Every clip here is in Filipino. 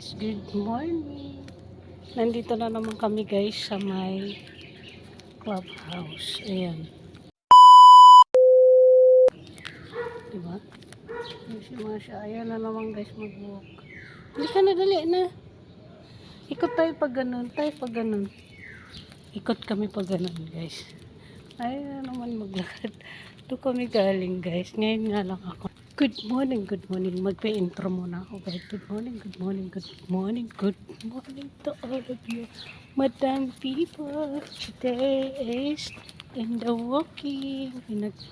Guys, good morning. Nandito na naman kami guys sa may clubhouse. Ayan. Diba? Ayan si Masha. Ayan na naman guys mag-walk. Hindi ka na, dali na. Ikot tayo pag ganun. Ikot kami pag ganun guys. Ayan na naman maglakad. Ito kami galing guys. Ngayon nga lang ako. Good morning. Magpa-intro muna ako guys. Good morning to all of you. Madam people, today is in the walking.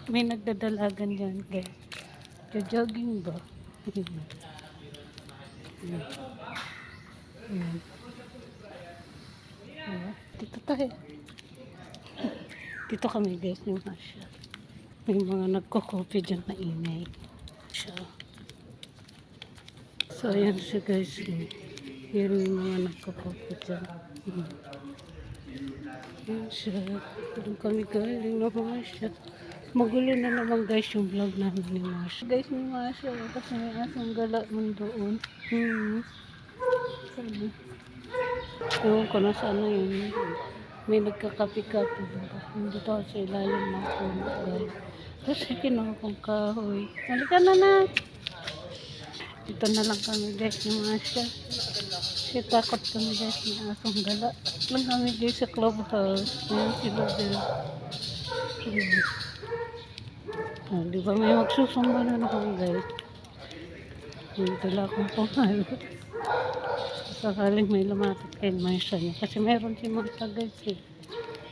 May nagdadalagan dyan guys. Jogging ba? Dito tayo. Dito kami guys ni Masha. May mga nagko-coffee dyan na inay. So ayan siya guys. Yan yung mga nagko-coffee dyan. Ayan siya. Doon kami galing na Masha. Magulo na naman guys yung vlog namin ni Masha. Guys ni Masha. Kasi may asong gala mo doon. Sabi. Ewan ko na sana yun. May nagkakapi-kapi doon. Hindi to sa ilalim ng puno guys. Kasi kinakong kahoy. Halika na. Dito na lang kami guys ni Masha. Kasi takot kami guys ni asong gala. Lang kami guys sa clubhouse. Ayan sila din. Di ba may magsusumba na naman guys. Dito lang akong pumalo. Sakaling may lumatot kay Masha niya. Kasi meron si Masha guys eh.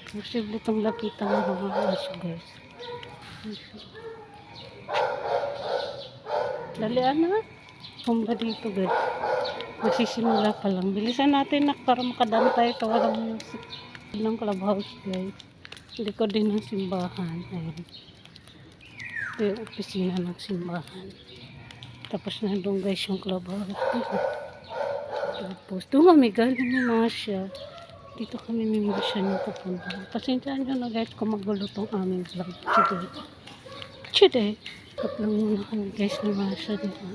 Posible itong lapitan ng mga aso guys. Dalian na. Pumba dito guys. Magsisimula pa lang. Bilisan natin para makadaan tayo sa walang music ng clubhouse guys. Likod din ng simbahan. Ayan. Ito yung opisina ng simbahan. Tapos nandun guys yung clubhouse. Tapos doon kami galing ni Masha. Dito kami ni Masha nyung pupunta. Pasensyaan nyo na guys kung magulo tong aming vlog today. Ikot lang muna kami guys ni Masha. Diba?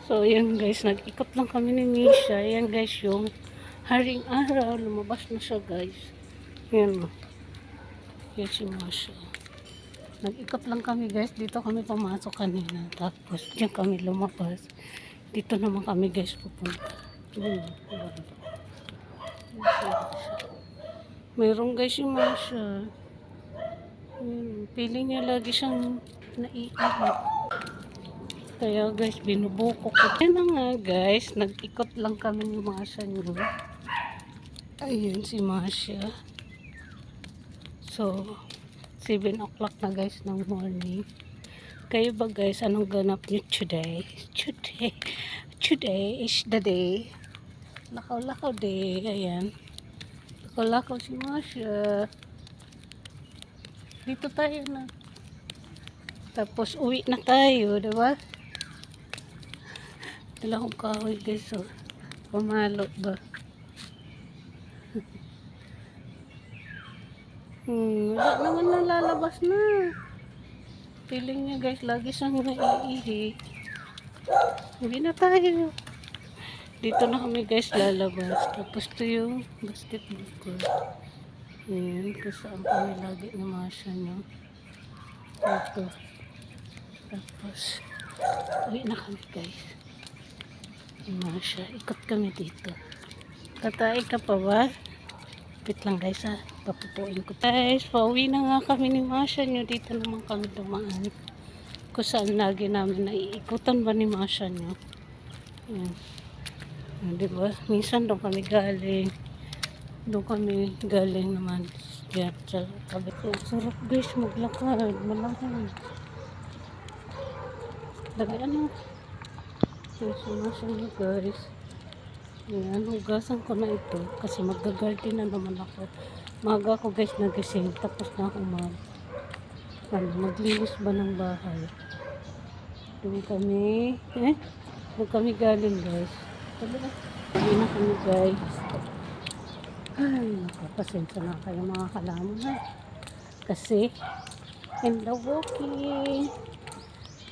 So yan guys, nag-ikot lang kami ni Masha. Yan guys yung haring araw. Lumabas na siya guys. Yan o. Yan si Masha. Nag-ikot lang kami guys. Dito kami pumasok kanina. Tapos diyan kami lumabas. Dito naman kami guys pupunta. Mayroon guys yung Masha. Feeling niya lagi siyang naiinip. Kaya guys binubuko ko. Yan na nga guys. Nag-ikot lang kami ni Masha niyo. Ayun si Masha. So 7 o'clock na guys ng morning. Kayo ba guys, anong ganap nyo today? Today is the day. Lakaw day. Ayan. Lakaw si Masha. Dito tayo na. Tapos uwi na tayo, diba? Dala kong kahoy guys. So, pamalo ba? Wala naman nalalabas na. Feeling niya guys, lagi siyang naiihi. Hindi na tayo. Dito na kami guys lalabas. Tapos ito yung basketball court. Ayan, kung saan kami lagi ni Masha nyo. Ito. Tapos, uwi na kami guys. Masha, ikot kami dito. Tatay ka pa ba? Wait lang guys ha. Papupuin ko. Guys, pauwi na nga kami ni Masha nyo. Dito naman kami dumaan. Kung saan lagi namin naiikutan ba ni Masha nyo. Ayan. Diba? Minsan doon kami galing. Doon kami galing naman. Diyan sa tabi ko. Sarap guys maglakad. Malakad. Lagi ano. Masha nyo guys. Ayan, hugasan ko na ito kasi mag-garden na naman ako. Maga ako guys nagising tapos na ako maglinis ba ng bahay. Doon kami galing guys. Doon na kami guys. Ay, nakapasensya na kayo mga kalaman ha. Kasi in the walking.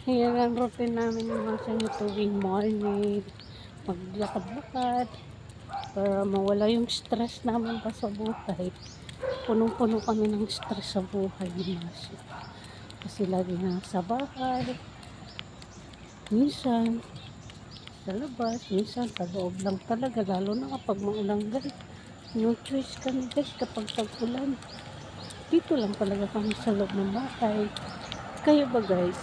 Yan ang routine namin yung mga sa tuwing morning. maglakad-lakad para mawala yung stress namin pa sa buhay. Punong-puno kami ng stress sa buhay ni Masya. Kasi lagi na sa bahay, minsan sa labas, minsan sa loob lang talaga, lalo na kapag maulang guys. No choice kami guys kapag tag-ulan. Dito lang talaga kami sa loob ng bahay. Kayo ba guys?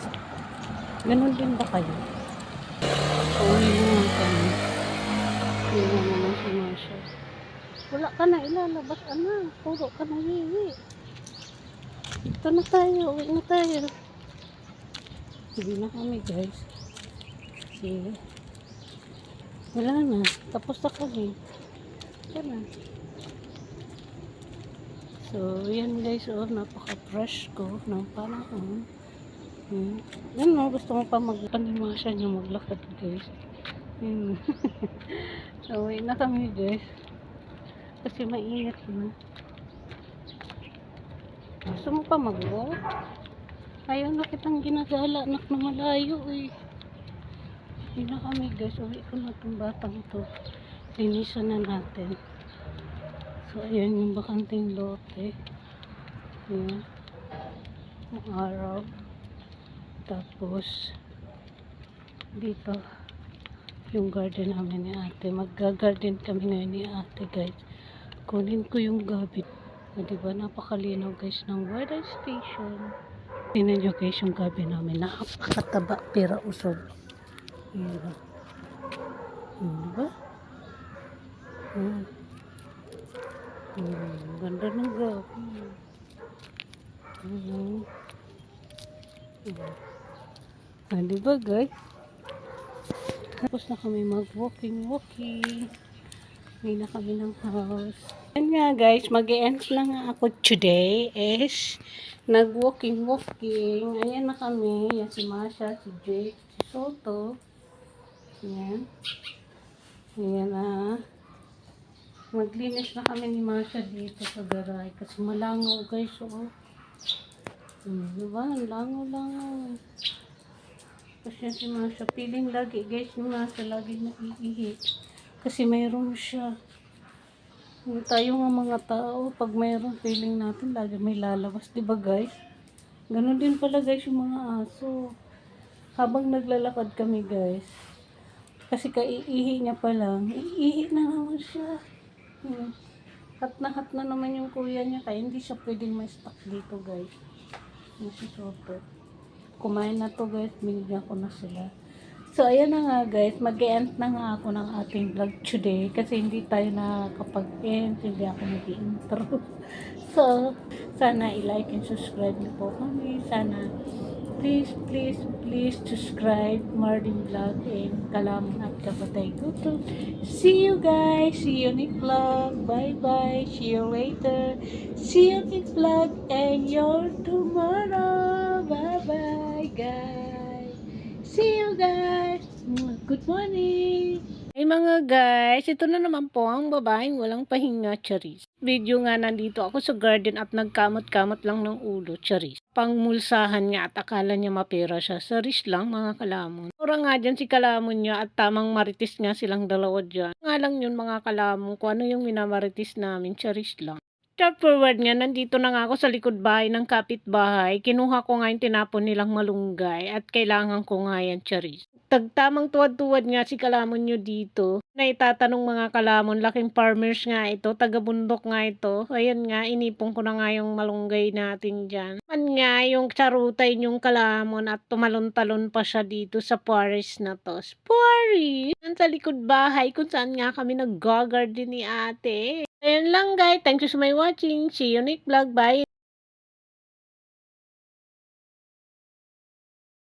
Ganun din ba kayo? Uwi naman kami. Uwi na naman si Masya. Wala ka na ilalabas, anak. Puro ka na hiwi. Ito na tayo, uwi na tayo. Hindi na kami guys. Kasi wala na, tapos na kami. Ito na. So, yan guys, oh, napaka-fresh ko ng panahon. Yan mo, gusto mo pa magpanimasya nyo maglakad guys. So, uwi na kami guys. Kasi mainit na. Gusto mo pa mag-walk? Ayaw na kitang ginagala, anak na malayo eh. Hindi na kami guys, uwi ko na itong batang to. Linisan na natin. So, ayan yung bakanting lote. Ayan. Ang araw. Tapos, dito, yung garden namin ni ate. Magga-garden kami ngayon ni ate guys. Kunin ko yung gabi. O, diba, napakalinaw guys ng weather station. Tingnan nyo guys yung gabi namin. Napakataba pero usog. Diba? Diba? Ganda ng gabi. Diba guys? Tapos na kami mag-walking. Hindi na kami ng house. Yan nga guys, mag-e-end lang nga ako today is nag-walking. Ayan na kami. Yan si Masha, si Jake, si Soto. Ayan. Ayan na. Maglinis na kami ni Masha dito sa garay. Kasi malangaw guys. Oh. Diba? Langaw. Kasi yan si Masha. Feeling lagi guys ni Masha. Lagi naiihi. Kasi mayroon siya. Tayo nga mga tao, pag mayroon feeling natin, lagi may lalabas. Diba guys? Ganon din pala guys yung mga aso. Habang naglalakad kami guys, kasi kaiihi niya pa lang, iihi na naman siya. Hat na naman yung kuya niya, kaya hindi siya pwedeng ma-stuck dito guys. Yung si Soto. Kumain na to guys, binigyan ko na sila. So, ayan na nga guys, mag-e-end na nga ako ng ating vlog today kasi hindi tayo nakakapag-end, hindi ako nag-intro. So, sana i-like and subscribe niyo po kami. Sana, please subscribe Martin Vlog and Kalamon at Kapatay Guto. See you guys, see you next vlog. Bye, see you later. See you next vlog and your tomorrow. Bye, guys. See you guys! Good morning! Hey mga guys, ito na naman po ang babaeng walang pahinga, charis. Video nga nandito ako sa garden at nagkamot-kamot lang ng ulo, charis. Pangmulsahan nga at akala niya mapera siya. Charis lang mga kalamon. Tura nga dyan si kalamon niya at tamang maritis nga silang dalawa dyan. Nga lang yun mga kalamon kung ano yung minamaritis namin, charis lang. Step forward nga, nandito na nga ako sa likod bahay ng kapitbahay. Kinuha ko nga yung tinapon nilang malunggay at kailangan ko nga yan, charis. Tagtamang tuwad-tuwad nga si kalamon nyo dito. Na itatanong mga kalamon, laking farmers nga ito, taga-bundok nga ito. Ayan nga, inipon ko na nga yung malunggay natin dyan. Man nga, yung charutay yung kalamon at tumalon-talon pa siya dito sa forest na to. Forest! Sa likod bahay kung saan nga kami nag-garden ni ate. Ayan lang guys. Thank you so much for watching. See you next vlog. Bye.